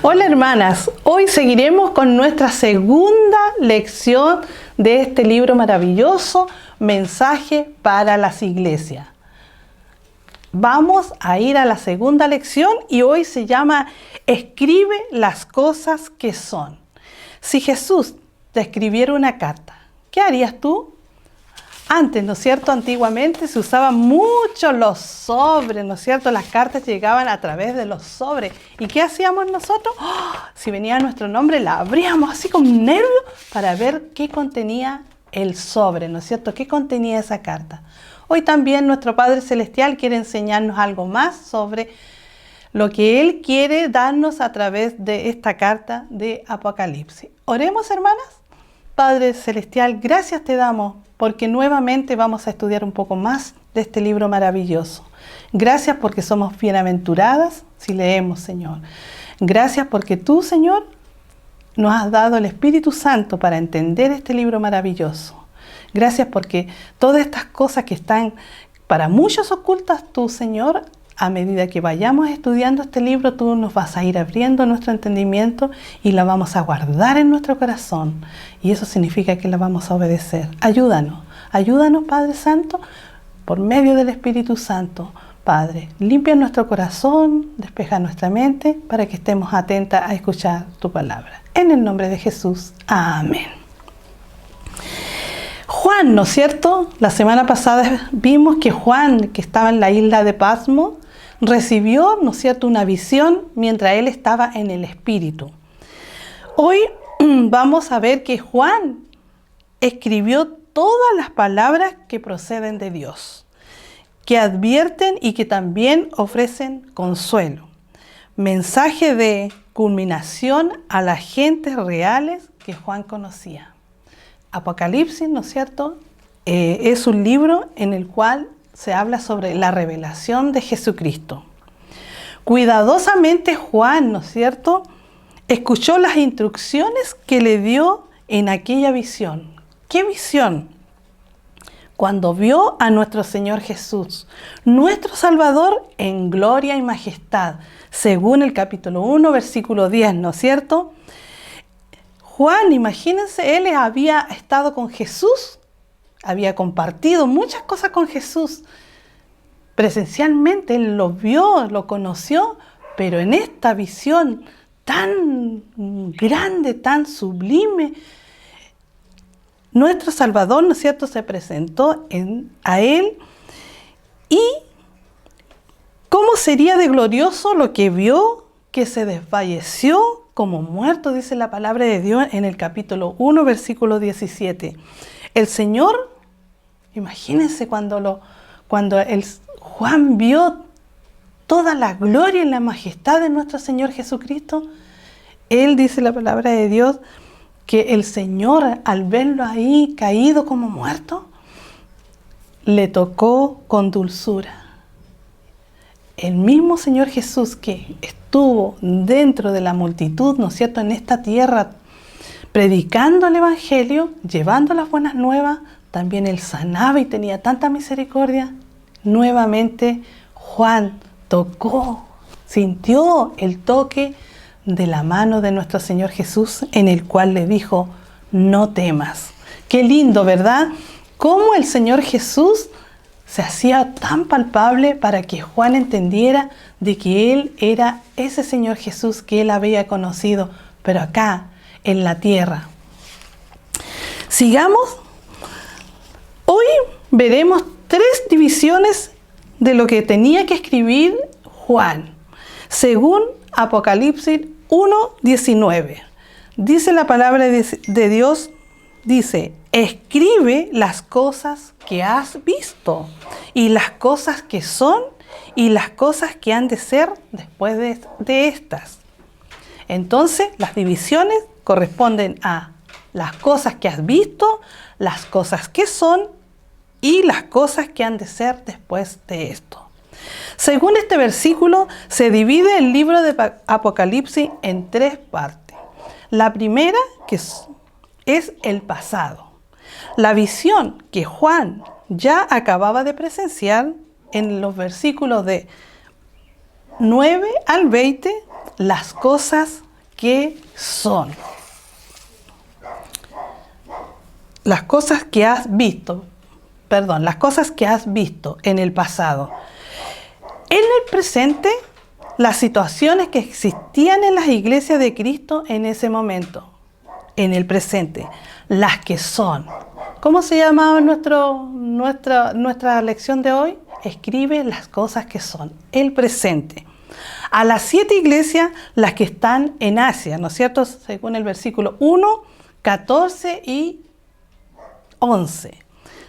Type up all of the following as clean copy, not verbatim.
Hola hermanas, hoy seguiremos con nuestra segunda lección de este libro maravilloso, Mensaje para las Iglesias. Vamos a ir a la segunda lección y hoy se llama Escribe las cosas que son. Si Jesús te escribiera una carta, ¿qué harías tú? Antes, ¿no es cierto? Antiguamente se usaban mucho los sobres, ¿no es cierto? Las cartas llegaban a través de los sobres. ¿Y qué hacíamos nosotros? Si venía nuestro nombre, la abríamos así con nervio para ver qué contenía el sobre, ¿no es cierto? ¿Qué contenía esa carta? Hoy también nuestro Padre Celestial quiere enseñarnos algo más sobre lo que Él quiere darnos a través de esta carta de Apocalipsis. Oremos, hermanas. Padre Celestial, gracias te damos porque nuevamente vamos a estudiar un poco más de este libro maravilloso. Gracias porque somos bienaventuradas si leemos, Señor. Gracias porque tú, Señor, nos has dado el Espíritu Santo para entender este libro maravilloso. Gracias porque todas estas cosas que están para muchos ocultas, tú, Señor, a medida que vayamos estudiando este libro, tú nos vas a ir abriendo nuestro entendimiento y la vamos a guardar en nuestro corazón. Y eso significa que la vamos a obedecer. Ayúdanos, Padre Santo, por medio del Espíritu Santo. Padre, limpia nuestro corazón, despeja nuestra mente para que estemos atentas a escuchar tu palabra. En el nombre de Jesús. Amén. Juan, ¿no es cierto? La semana pasada vimos que Juan, que estaba en la isla de Patmos, recibió, ¿no es cierto?, una visión mientras él estaba en el Espíritu. Hoy vamos a ver que Juan escribió todas las palabras que proceden de Dios, que advierten y que también ofrecen consuelo. Mensaje de culminación a las gentes reales que Juan conocía. Apocalipsis, ¿no es cierto?, es un libro en el cual se habla sobre la revelación de Jesucristo. Cuidadosamente Juan, ¿no es cierto?, escuchó las instrucciones que le dio en aquella visión. ¿Qué visión? Cuando vio a nuestro Señor Jesús, nuestro Salvador en gloria y majestad, según el capítulo 1, versículo 10, ¿no es cierto? Juan, imagínense, él había estado con Jesús, había compartido muchas cosas con Jesús. Presencialmente él lo vio, lo conoció, pero en esta visión tan grande, tan sublime, nuestro Salvador, ¿no es cierto?, se presentó a él. Y cómo sería de glorioso lo que vio, que se desfalleció como muerto, dice la palabra de Dios en el capítulo 1, versículo 17. El Señor, imagínense cuando Juan vio toda la gloria y la majestad de nuestro Señor Jesucristo, él, dice la palabra de Dios, que el Señor, al verlo ahí caído como muerto, le tocó con dulzura. El mismo Señor Jesús que estuvo dentro de la multitud, ¿no es cierto?, en esta tierra, predicando el Evangelio, llevando las buenas nuevas, también él sanaba y tenía tanta misericordia. Nuevamente Juan tocó, sintió el toque de la mano de nuestro Señor Jesús, en el cual le dijo, no temas. Qué lindo, ¿verdad? Cómo el Señor Jesús se hacía tan palpable para que Juan entendiera de que Él era ese Señor Jesús que él había conocido, pero acá, en la tierra. Sigamos. Hoy veremos 3 divisiones de lo que tenía que escribir Juan, según Apocalipsis 1:19. Dice la palabra de Dios, dice, escribe las cosas que has visto, y las cosas que son, y las cosas que han de ser después de estas. Entonces, las divisiones corresponden a las cosas que has visto, las cosas que son, y las cosas que han de ser después de esto. Según este versículo, se divide el libro de Apocalipsis en 3 partes. La primera, que es el pasado. La visión que Juan ya acababa de presenciar en los versículos de 9 al 20, las cosas que son. Las cosas que has visto en el pasado. En el presente, las situaciones que existían en las iglesias de Cristo en ese momento. En el presente, las que son. ¿Cómo se llamaba nuestra lección de hoy? Escribe las cosas que son. El presente. A las 7 iglesias, las que están en Asia, ¿no es cierto? Según el versículo 1, 14 y 11.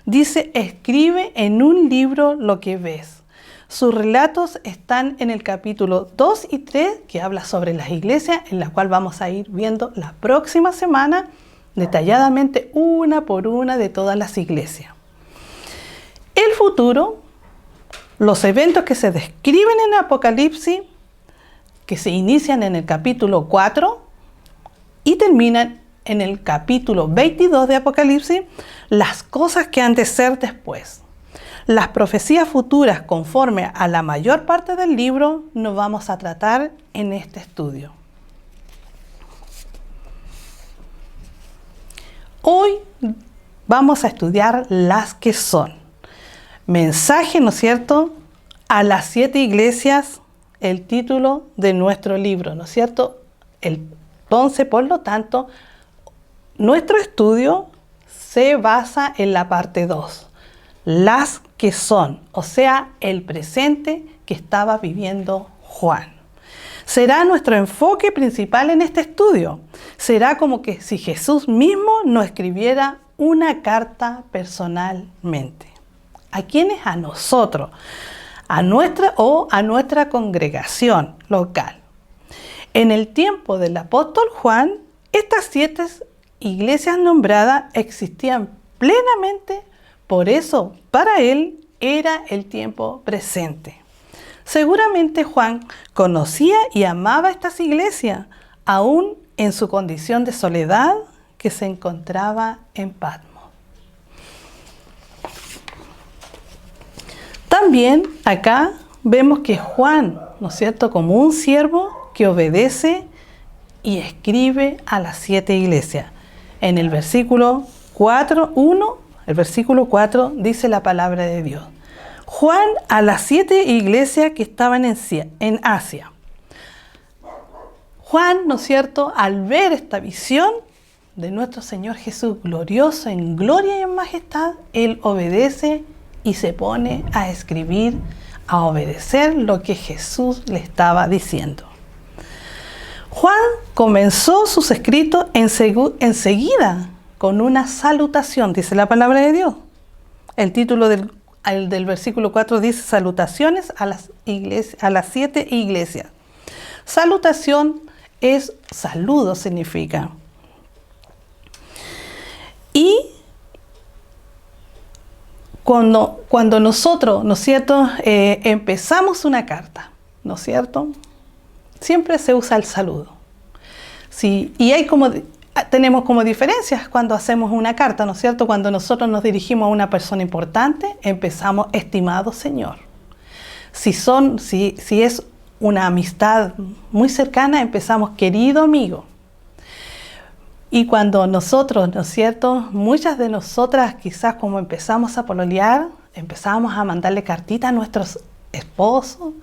Dice, escribe en un libro lo que ves. Sus relatos están en el capítulo 2 y 3, que habla sobre las iglesias, en la cual vamos a ir viendo la próxima semana, detalladamente una por una de todas las iglesias. El futuro, los eventos que se describen en Apocalipsis, que se inician en el capítulo 4 y terminan en el capítulo 22 de Apocalipsis, las cosas que han de ser después. Las profecías futuras conforme a la mayor parte del libro nos vamos a tratar en este estudio. Hoy vamos a estudiar las que son. Mensaje, ¿no es cierto?, a las 7 iglesias, el título de nuestro libro, ¿no es cierto? Entonces, por lo tanto, nuestro estudio se basa en la parte 2. Las que son, o sea, el presente que estaba viviendo Juan. Será nuestro enfoque principal en este estudio. Será como que si Jesús mismo nos escribiera una carta personalmente. ¿A quiénes? A nosotros, a nuestra congregación local. En el tiempo del apóstol Juan, estas 7 iglesias nombradas existían plenamente. Por eso, para él era el tiempo presente. Seguramente Juan conocía y amaba estas iglesias, aún en su condición de soledad que se encontraba en Patmos. También acá vemos que Juan, ¿no es cierto?, como un siervo que obedece y escribe a las 7 iglesias. En el versículo 4:1, el versículo 4 dice la palabra de Dios. Juan a las 7 iglesias que estaban en Asia. Juan, ¿no es cierto?, al ver esta visión de nuestro Señor Jesús glorioso en gloria y en majestad, él obedece y se pone a escribir, a obedecer lo que Jesús le estaba diciendo. Juan comenzó sus escritos enseguida con una salutación, dice la palabra de Dios. El título del versículo 4 dice salutaciones a las 7 iglesias. Salutación es saludo, significa. Y cuando nosotros, ¿no es cierto?, empezamos una carta, ¿no es cierto?, siempre se usa el saludo. Sí, y tenemos como diferencias cuando hacemos una carta, ¿no es cierto? Cuando nosotros nos dirigimos a una persona importante, empezamos, estimado Señor. Si es una amistad muy cercana, empezamos, querido amigo. Y cuando nosotros, ¿no es cierto?, muchas de nosotras quizás como empezamos a pololear, empezamos a mandarle cartitas a nuestros esposos,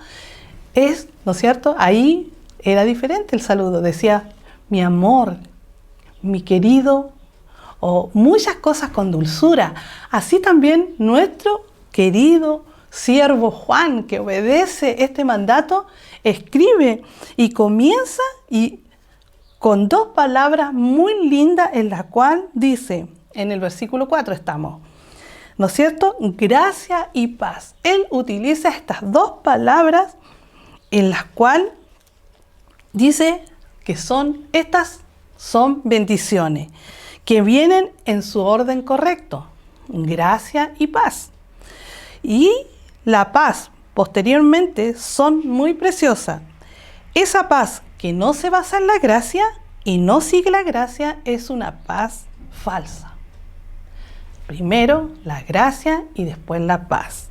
¿no es cierto? Ahí era diferente el saludo, decía, mi amor, mi querido, o muchas cosas con dulzura. Así también nuestro querido siervo Juan, que obedece este mandato, escribe y comienza con 2 palabras muy lindas en la cual dice, en el versículo 4 estamos, ¿no es cierto?, gracia y paz. Él utiliza estas 2 palabras en las cuales dice que estas son bendiciones que vienen en su orden correcto, gracia y paz. Y la paz posteriormente son muy preciosas. Esa paz que no se basa en la gracia y no sigue la gracia es una paz falsa. Primero la gracia y después la paz.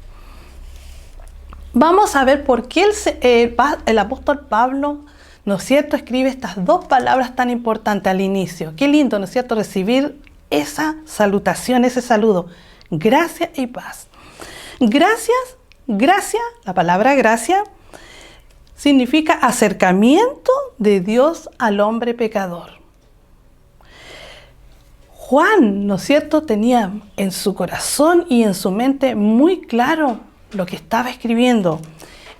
Vamos a ver por qué el apóstol Pablo ¿no es cierto?, escribe estas dos palabras tan importantes al inicio. Qué lindo, ¿no es cierto?, recibir esa salutación, ese saludo. Gracia y paz. Gracia, la palabra gracia, significa acercamiento de Dios al hombre pecador. Juan, ¿no es cierto?, tenía en su corazón y en su mente muy claro lo que estaba escribiendo.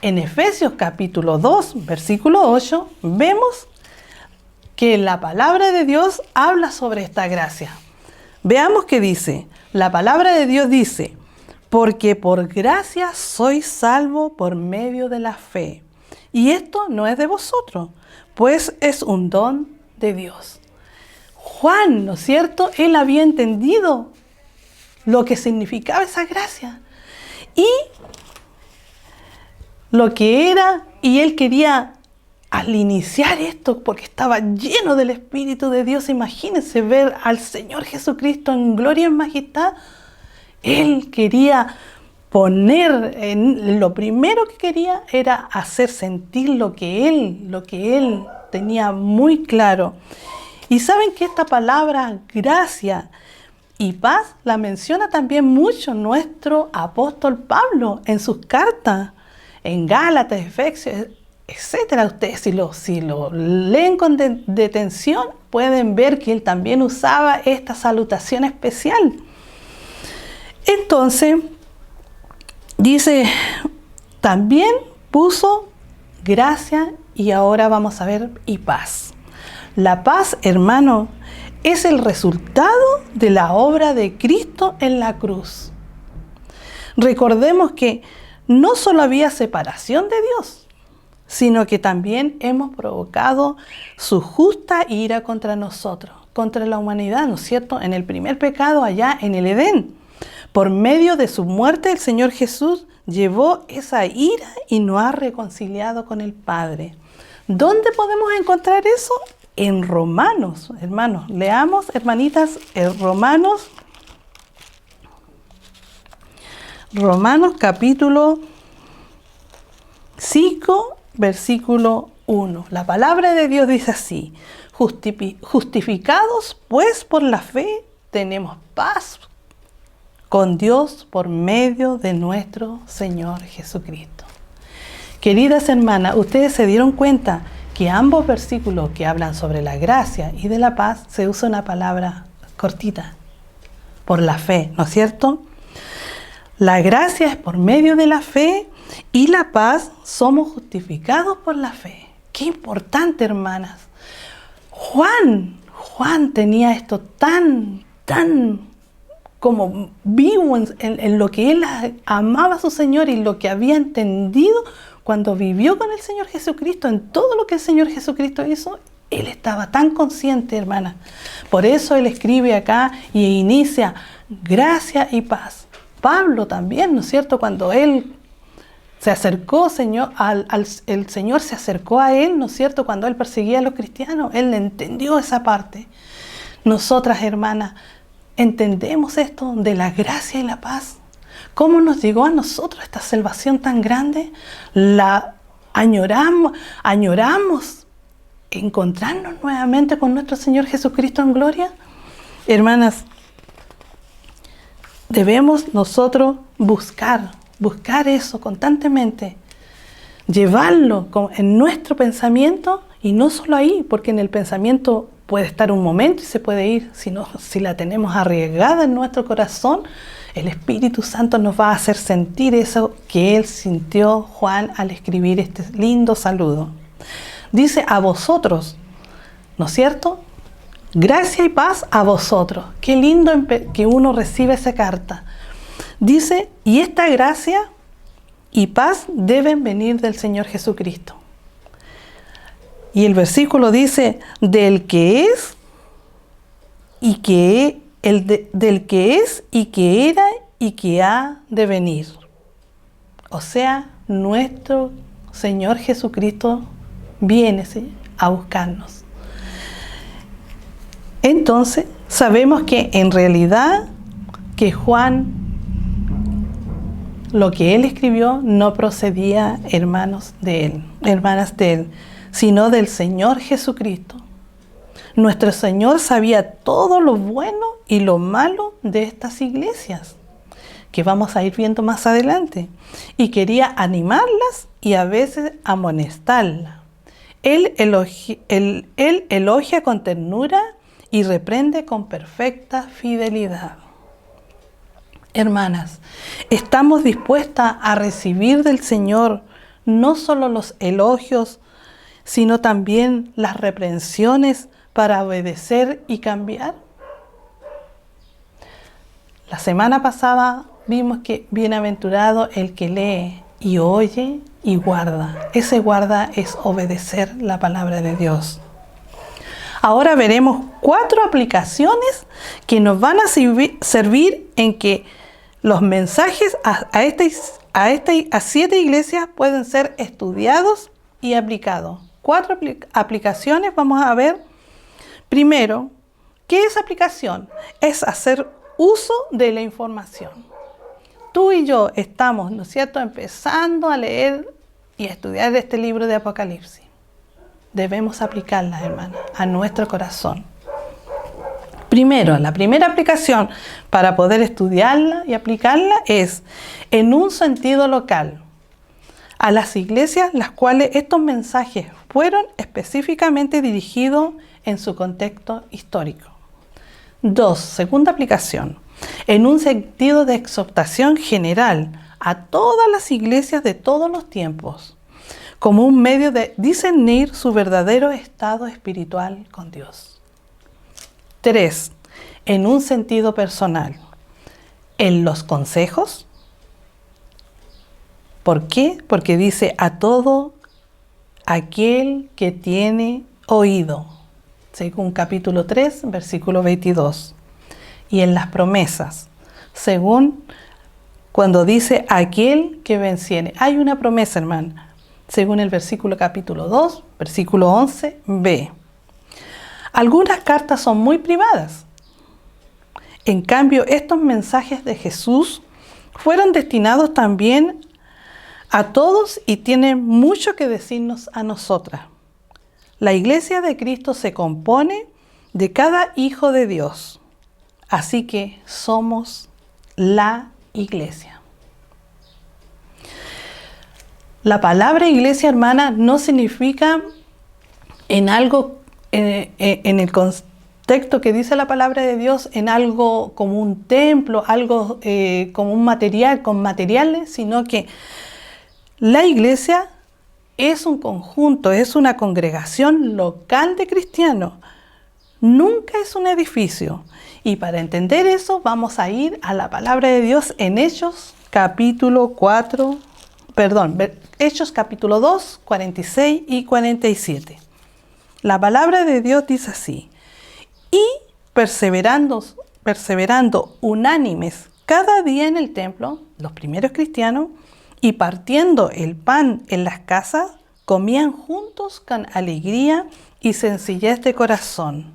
En Efesios capítulo 2, versículo 8, vemos que la palabra de Dios habla sobre esta gracia. Veamos qué dice. La palabra de Dios dice: porque por gracia sois salvo por medio de la fe. Y esto no es de vosotros, pues es un don de Dios. Juan, ¿no es cierto?, él había entendido lo que significaba esa gracia y lo que era, y él quería, al iniciar esto, porque estaba lleno del Espíritu de Dios, imagínense ver al Señor Jesucristo en gloria y en majestad. Él quería lo primero que quería era hacer sentir lo que él tenía muy claro. Y saben que esta palabra gracia y paz la menciona también mucho nuestro apóstol Pablo en sus cartas, en Gálatas, Efesios, etcétera. Ustedes si lo leen con detención pueden ver que él también usaba esta salutación especial. Entonces, dice, también puso gracia y ahora vamos a ver y paz. La paz, hermano, es el resultado de la obra de Cristo en la cruz. Recordemos que no solo había separación de Dios, sino que también hemos provocado su justa ira contra nosotros, contra la humanidad, ¿no es cierto?, en el primer pecado allá en el Edén. Por medio de su muerte, el Señor Jesús llevó esa ira y nos ha reconciliado con el Padre. ¿Dónde podemos encontrar eso? En Romanos, hermanos. Leamos, hermanitas, Romanos capítulo 5, versículo 1. La palabra de Dios dice así: justificados pues por la fe, tenemos paz con Dios por medio de nuestro Señor Jesucristo. Queridas hermanas, ustedes se dieron cuenta que ambos versículos que hablan sobre la gracia y de la paz se usa una palabra cortita, por la fe, ¿no es cierto? La gracia es por medio de la fe y la paz somos justificados por la fe. Qué importante, hermanas. Juan tenía esto tan como vivo en lo que él amaba a su Señor y lo que había entendido cuando vivió con el Señor Jesucristo, en todo lo que el Señor Jesucristo hizo. Él estaba tan consciente, hermana. Por eso él escribe acá y inicia gracia y paz. Pablo también, ¿no es cierto?, cuando él se acercó, el Señor se acercó a él, ¿no es cierto?, cuando él perseguía a los cristianos, él entendió esa parte. Nosotras, hermanas, entendemos esto de la gracia y la paz. ¿Cómo nos llegó a nosotros esta salvación tan grande? La añoramos encontrarnos nuevamente con nuestro Señor Jesucristo en gloria. Hermanas, debemos nosotros buscar eso constantemente, llevarlo en nuestro pensamiento, y no solo ahí, porque en el pensamiento puede estar un momento y se puede ir, sino si la tenemos arriesgada en nuestro corazón, el Espíritu Santo nos va a hacer sentir eso que él sintió, Juan, al escribir este lindo saludo. Dice a vosotros, ¿no es cierto? Gracia y paz a vosotros. Qué lindo que uno reciba esa carta. Dice, y esta gracia y paz deben venir del Señor Jesucristo. Y el versículo dice, del que es y que era y que ha de venir. O sea, nuestro Señor Jesucristo viene, ¿sí?, a buscarnos. Entonces, sabemos que en realidad que Juan, lo que él escribió no procedía, hermanas de él, sino del Señor Jesucristo. Nuestro Señor sabía todo lo bueno y lo malo de estas iglesias, que vamos a ir viendo más adelante, y quería animarlas y a veces amonestarlas. Él elogia con ternura y reprende con perfecta fidelidad. Hermanas, estamos dispuestas a recibir del Señor no solo los elogios, sino también las reprensiones para obedecer y cambiar. La semana pasada vimos que bienaventurado el que lee y oye y guarda. Ese guarda es obedecer la palabra de Dios. Ahora veremos 4 aplicaciones que nos van a servir en que los mensajes a 7 iglesias pueden ser estudiados y aplicados. 4 aplicaciones vamos a ver. Primero, ¿qué es aplicación? Es hacer uso de la información. Tú y yo estamos, ¿no es cierto?, empezando a leer y a estudiar este libro de Apocalipsis. Debemos aplicarla, hermana, a nuestro corazón. Primero, la primera aplicación para poder estudiarla y aplicarla es en un sentido local, a las iglesias las cuales estos mensajes fueron específicamente dirigidos en su contexto histórico. 2. Segunda aplicación, en un sentido de exhortación general a todas las iglesias de todos los tiempos, como un medio de discernir su verdadero estado espiritual con Dios. 3. En un sentido personal, en los consejos. ¿Por qué? Porque dice a todo aquel que tiene oído, según capítulo 3, versículo 22. Y en las promesas, según cuando dice aquel que venciere. Hay una promesa, hermana, según el versículo capítulo 2, versículo 11b. Algunas cartas son muy privadas. En cambio, estos mensajes de Jesús fueron destinados también a todos y tienen mucho que decirnos a nosotras. La iglesia de Cristo se compone de cada hijo de Dios. Así que somos la iglesia. La palabra iglesia, hermana, no significa en algo, en el contexto que dice la palabra de Dios, en algo como un templo, algo como un material, con materiales, sino que la iglesia es un conjunto, es una congregación local de cristianos. Nunca es un edificio. Y para entender eso vamos a ir a la palabra de Dios en Hechos capítulo 2, 46 y 47. La palabra de Dios dice así: y perseverando unánimes cada día en el templo, los primeros cristianos, y partiendo el pan en las casas, comían juntos con alegría y sencillez de corazón,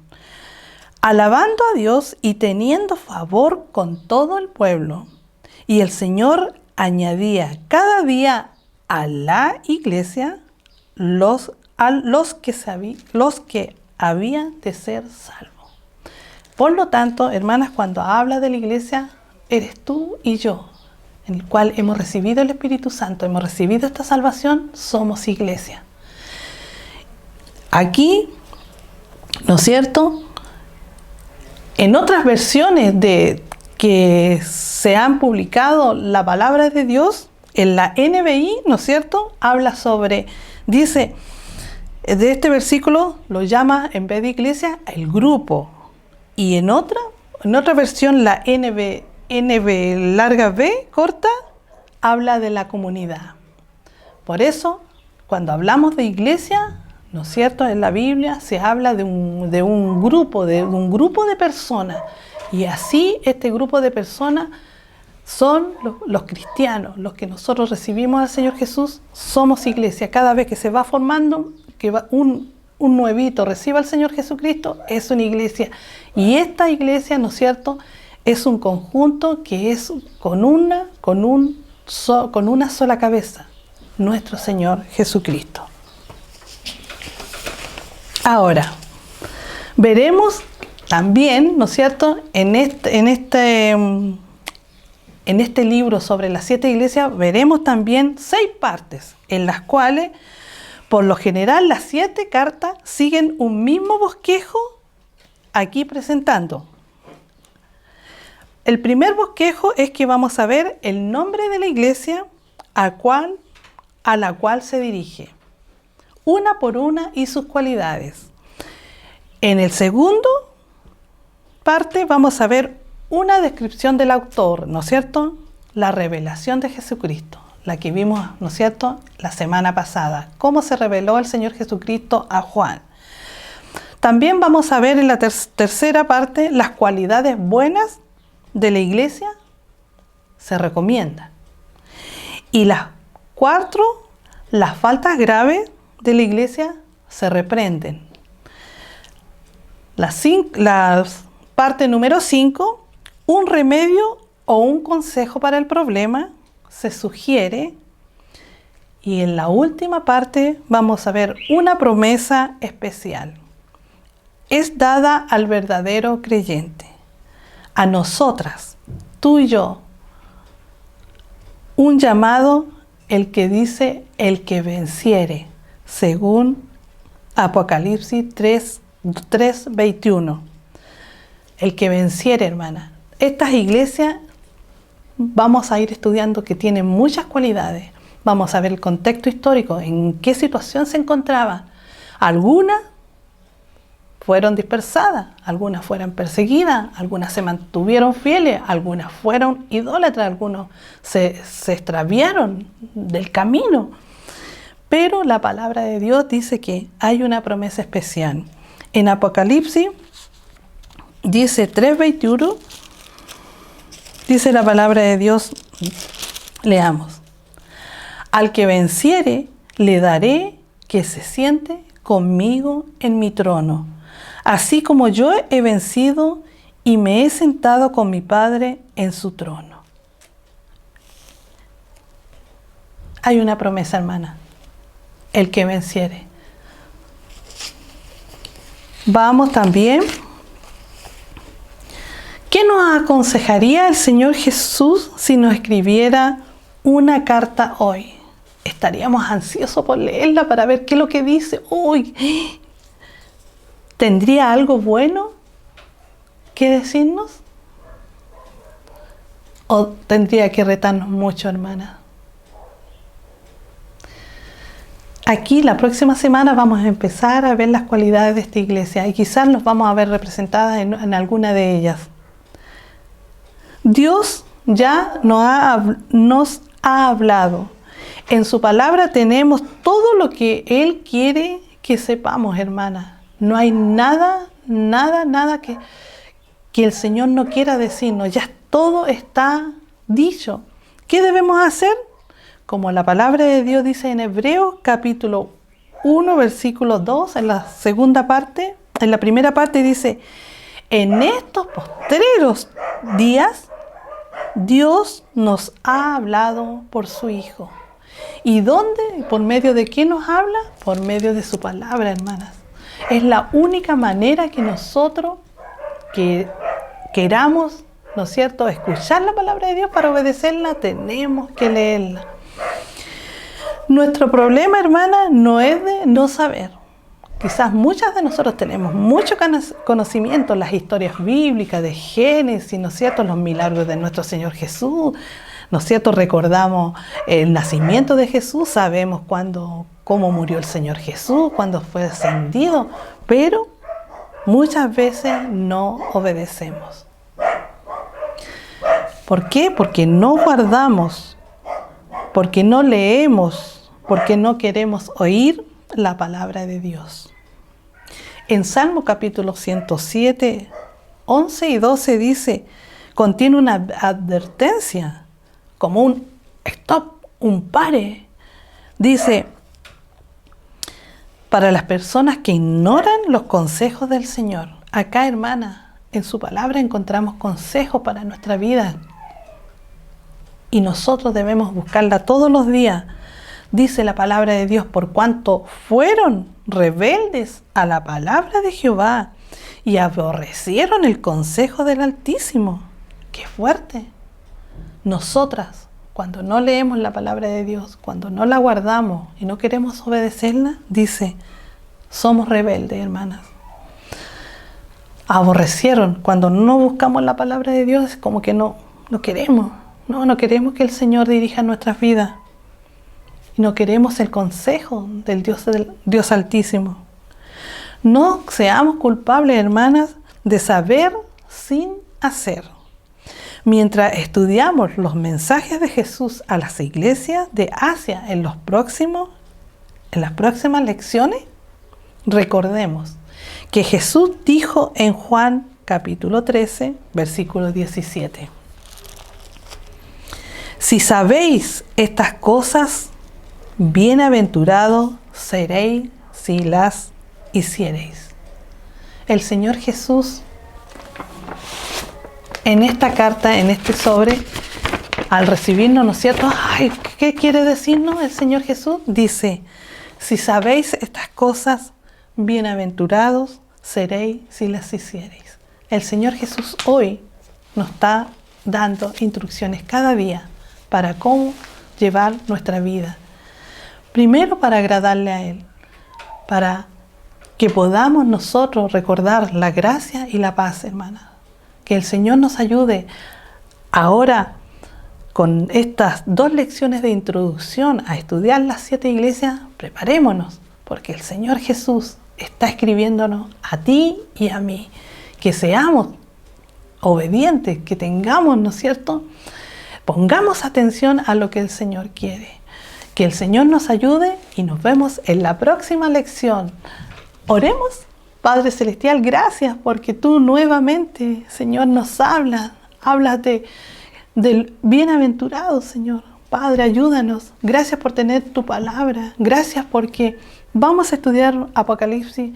alabando a Dios y teniendo favor con todo el pueblo. Y el Señor añadía cada día a la iglesia los que habían de ser salvos. Por lo tanto, hermanas, cuando habla de la iglesia, eres tú y yo, en el cual hemos recibido el Espíritu Santo, hemos recibido esta salvación, somos iglesia. Aquí, ¿no es cierto?, en otras versiones que se han publicado la palabra de Dios, en la NBI, ¿no es cierto?, habla sobre, dice, de este versículo lo llama, en vez de iglesia, el grupo. Y en otra versión, la NB larga B, corta, habla de la comunidad. Por eso, cuando hablamos de iglesia, ¿no es cierto?, en la Biblia se habla de un grupo de personas. Y así este grupo de personas son los cristianos, los que nosotros recibimos al Señor Jesús, somos iglesia. Cada vez que se va formando, que un nuevito reciba al Señor Jesucristo, es una iglesia. Y esta iglesia, ¿no es cierto?, es un conjunto que es con una sola cabeza, nuestro Señor Jesucristo. Ahora, veremos también, ¿no es cierto?, en este libro sobre las 7 iglesias, veremos también 6 partes, en las cuales, por lo general, las 7 cartas siguen un mismo bosquejo aquí presentando. El primer bosquejo es que vamos a ver el nombre de la iglesia a la cual se dirige, una por una, y sus cualidades. En el segundo parte vamos a ver una descripción del autor, ¿no es cierto? La revelación de Jesucristo, la que vimos, ¿no es cierto?, la semana pasada, cómo se reveló el Señor Jesucristo a Juan. También vamos a ver en la tercera parte las cualidades buenas de la iglesia se recomiendan. Y las 4, las faltas graves de la iglesia se reprenden. La parte número 5, un remedio o un consejo para el problema se sugiere. Y en la última parte vamos a ver una promesa especial. Es dada al verdadero creyente, a nosotras, tú y yo, un llamado, el que dice el que venciere, según Apocalipsis 3:21. El que venciere, hermana. Estas iglesias vamos a ir estudiando que tienen muchas cualidades. Vamos a ver el contexto histórico, en qué situación se encontraba. Algunas fueron dispersadas, algunas fueron perseguidas, algunas se mantuvieron fieles, algunas fueron idólatras, algunos se extraviaron del camino. Pero la palabra de Dios dice que hay una promesa especial. En Apocalipsis dice 3:21, dice la palabra de Dios, leamos: al que venciere le daré que se siente conmigo en mi trono, así como yo he vencido y me he sentado con mi Padre en su trono. Hay una promesa, hermana: el que venciere. Vamos también. ¿Qué nos aconsejaría el Señor Jesús si nos escribiera una carta hoy? Estaríamos ansiosos por leerla para ver qué es lo que dice. Uy, ¿tendría algo bueno que decirnos? ¿O tendría que retarnos mucho, hermana? Aquí la próxima semana vamos a empezar a ver las cualidades de esta iglesia y quizás nos vamos a ver representadas en alguna de ellas. Dios ya nos ha hablado. En su palabra tenemos todo lo que Él quiere que sepamos, hermana. No hay nada que el Señor no quiera decirnos. Ya todo está dicho. ¿Qué debemos hacer? Como la palabra de Dios dice en Hebreos capítulo 1, versículo 2, en la segunda parte, en la primera parte dice: en estos postreros días Dios nos ha hablado por su Hijo. ¿Y dónde? ¿Por medio de quién nos habla? Por medio de su palabra, hermanas. Es la única manera que nosotros queramos, ¿no es cierto?, escuchar la palabra de Dios para obedecerla, tenemos que leerla. Nuestro problema, hermana, no es de no saber. Quizás muchas de nosotros tenemos mucho conocimiento en las historias bíblicas de Génesis, ¿no es cierto?, los milagros de nuestro Señor Jesús, ¿no es cierto?, recordamos el nacimiento de Jesús, sabemos cómo murió el Señor Jesús, cuándo fue ascendido, pero muchas veces no obedecemos. ¿Por qué? Porque no guardamos, porque no leemos, porque no queremos oír la palabra de Dios. En Salmo capítulo 107, 11 y 12 dice, contiene una advertencia, como un stop, un pare. Dice, para las personas que ignoran los consejos del Señor. Acá, hermana, en su palabra encontramos consejos para nuestra vida. Y nosotros debemos buscarla todos los días. Dice la palabra de Dios, por cuanto fueron rebeldes a la palabra de Jehová y aborrecieron el consejo del Altísimo. ¡Qué fuerte! Nosotras, cuando no leemos la palabra de Dios, cuando no la guardamos y no queremos obedecerla, dice, somos rebeldes, hermanas. Aborrecieron, cuando no buscamos la palabra de Dios, es como que no queremos. No queremos que el Señor dirija nuestras vidas. Y no queremos el consejo del Dios Altísimo. No seamos culpables, hermanas, de saber sin hacer. Mientras estudiamos los mensajes de Jesús a las iglesias de Asia en las próximas lecciones, recordemos que Jesús dijo en Juan capítulo 13, versículo 17. Si sabéis estas cosas, bienaventurados seréis si las hiciereis. El Señor Jesús, en esta carta, en este sobre, al recibirnos, ¿no es cierto? Ay, ¿qué quiere decirnos el Señor Jesús? Dice, si sabéis estas cosas, bienaventurados seréis si las hiciereis. El Señor Jesús hoy nos está dando instrucciones cada día para cómo llevar nuestra vida. Primero, para agradarle a Él, para que podamos nosotros recordar la gracia y la paz, hermana. Que el Señor nos ayude ahora con estas 2 lecciones de introducción a estudiar las 7 iglesias. Preparémonos, porque el Señor Jesús está escribiéndonos a ti y a mí. Que seamos obedientes, que tengamos, ¿no es cierto? Pongamos atención a lo que el Señor quiere. Que el Señor nos ayude y nos vemos en la próxima lección. Oremos. Padre Celestial, gracias porque tú nuevamente, Señor, nos hablas del bienaventurado, Señor. Padre, ayúdanos. Gracias por tener tu palabra. Gracias porque vamos a estudiar Apocalipsis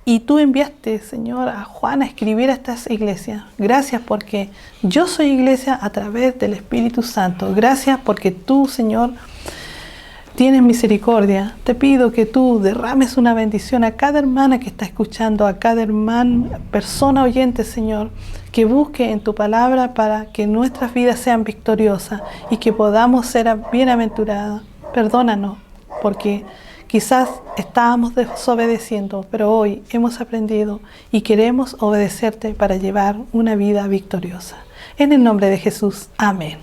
y tú enviaste, Señor, a Juan a escribir a estas iglesias. Gracias porque yo soy iglesia a través del Espíritu Santo. Gracias porque tú, Señor, tienes misericordia. Te pido que tú derrames una bendición a cada hermana que está escuchando, a cada persona oyente, Señor, que busque en tu palabra para que nuestras vidas sean victoriosas y que podamos ser bienaventuradas. Perdónanos, porque quizás estábamos desobedeciendo, pero hoy hemos aprendido y queremos obedecerte para llevar una vida victoriosa. En el nombre de Jesús, amén.